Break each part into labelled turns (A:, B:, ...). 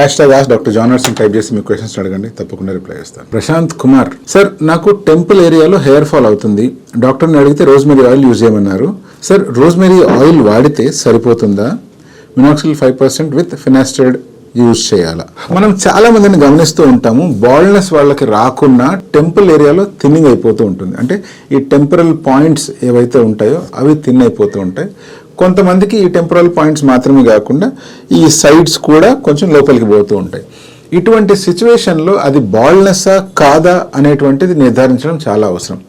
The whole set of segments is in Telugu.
A: #ask Dr. John Arson type చేసి మీ క్వశ్చన్స్ అడగండి, తప్పకుండా రిప్లై చేస్తాను. ప్రశాంత్ కుమార్ సార్, నాకు టెంపుల్ ఏరియాలో హెయిర్ ఫాల్ అవుతుంది. డాక్టర్ని అడిగితే రోజ్మెరీ ఆయిల్ యూజ్ చేయమన్నారు. సార్, రోజ్మెరీ ఆయిల్ వాడితే సరిపోతుందా? మినాక్సిల్ 5% విత్ ఫినాస్టైడ్ యూజ్ చేయాలా? మనం చాలా మందిని గమనిస్తూ ఉంటాము, బాల్డ్నెస్ వాళ్ళకి రాకుండా టెంపుల్ ఏరియాలో థిన్నింగ్ అయిపోతూ ఉంటుంది. అంటే ఈ టెంపరల్ పాయింట్స్ ఏవైతే ఉంటాయో అవి థిన్ అయిపోతూ ఉంటాయి. కొంతమందికి ఈ టెంపరల్ పాయింట్స్ మాత్రమే కాకుండా ఈ సైడ్స్ కూడా కొంచెం లోపలికి పోతూ ఉంటాయి. ఇటువంటి సిచ్యువేషన్లో అది బాల్డ్నెస్సా కాదా అనేటువంటిది నిర్ధారించడం చాలా అవసరం.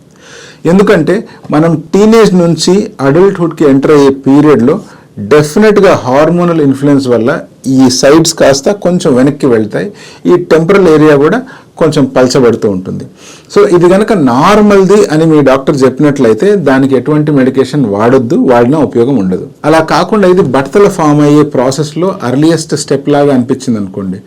A: ఎందుకంటే మనం టీనేజ్ నుంచి అడల్ట్హుడ్కి ఎంటర్ అయ్యే పీరియడ్లో డెఫినెట్గా హార్మోనల్ ఇన్ఫ్లుయెన్స్ వల్ల ఈ సైడ్స్ కాస్త కొంచెం వెనక్కి వెళ్తాయి, ఈ టెంపరల్ ఏరియా కూడా కొంచెం పల్చబడుతూ ఉంటుంది. సో ఇది కనుక నార్మల్ది అని మీ డాక్టర్ చెప్పినట్లయితే దానికి ఎటువంటి మెడికేషన్ వాడొద్దు, వాడినా ఉపయోగం ఉండదు. అలా కాకుండా ఇది బట్టతల ఫామ్ అయ్యే ప్రాసెస్లో అర్లియస్ట్ స్టెప్ లాగా అనిపించింది అనుకోండి,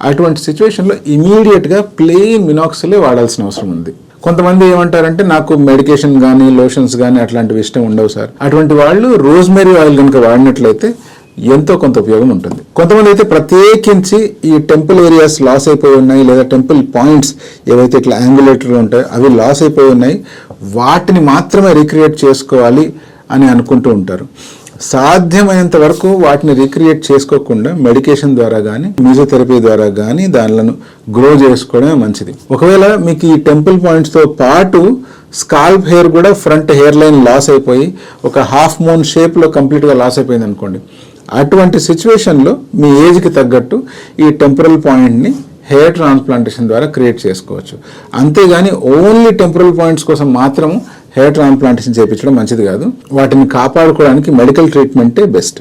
A: అటువంటి సిచ్యువేషన్లో ఇమీడియట్గా ప్లెయిన్ మినాక్సిలే వాడాల్సిన అవసరం ఉంది. కొంతమంది ఏమంటారంటే, నాకు మెడికేషన్ కానీ లోషన్స్ కానీ అట్లాంటివి ఇష్టం ఉండవు సార్. అటువంటి వాళ్ళు రోజ్మెరీ ఆయిల్ కనుక వాడినట్లయితే ఎంతో కొంత ఉపయోగం ఉంటుంది. కొంతమంది అయితే ప్రత్యేకించి ఈ టెంపుల్ ఏరియాస్ లాస్ అయిపోయి ఉన్నాయి, లేదా టెంపుల్ పాయింట్స్ ఏవైతే ఇట్లా యాంగులేటర్గా ఉంటాయో అవి లాస్ అయిపోయి ఉన్నాయి, వాటిని మాత్రమే రీక్రియేట్ చేసుకోవాలి అని అనుకుంటూ ఉంటారు. సాధ్యమైనంత వరకు వాటిని రీక్రియేట్ చేసుకోకుండా మెడికేషన్ ద్వారా కానీ మ్యూజియోథెరపీ ద్వారా కానీ దానిలను గ్రో చేసుకోవడమే మంచిది. ఒకవేళ మీకు ఈ టెంపుల్ పాయింట్స్తో పాటు స్కాల్ప్ హెయిర్ కూడా ఫ్రంట్ హెయిర్ లైన్ లాస్ అయిపోయి ఒక హాఫ్ మూన్ షేప్లో కంప్లీట్గా లాస్ అయిపోయింది అనుకోండి, అటువంటి సిచ్యువేషన్లో మీ ఏజ్కి తగ్గట్టు ఈ టెంపరల్ పాయింట్ని హెయిర్ ట్రాన్స్ప్లాంటేషన్ ద్వారా క్రియేట్ చేసుకోవచ్చు. అంతేగాని ఓన్లీ టెంపరల్ పాయింట్స్ కోసం మాత్రం హెయిర్ ట్రాన్స్ప్లాంటేషన్ చేయించడం మంచిది కాదు. వాటిని కాపాడుకోవడానికి మెడికల్ ట్రీట్మెంటే బెస్ట్.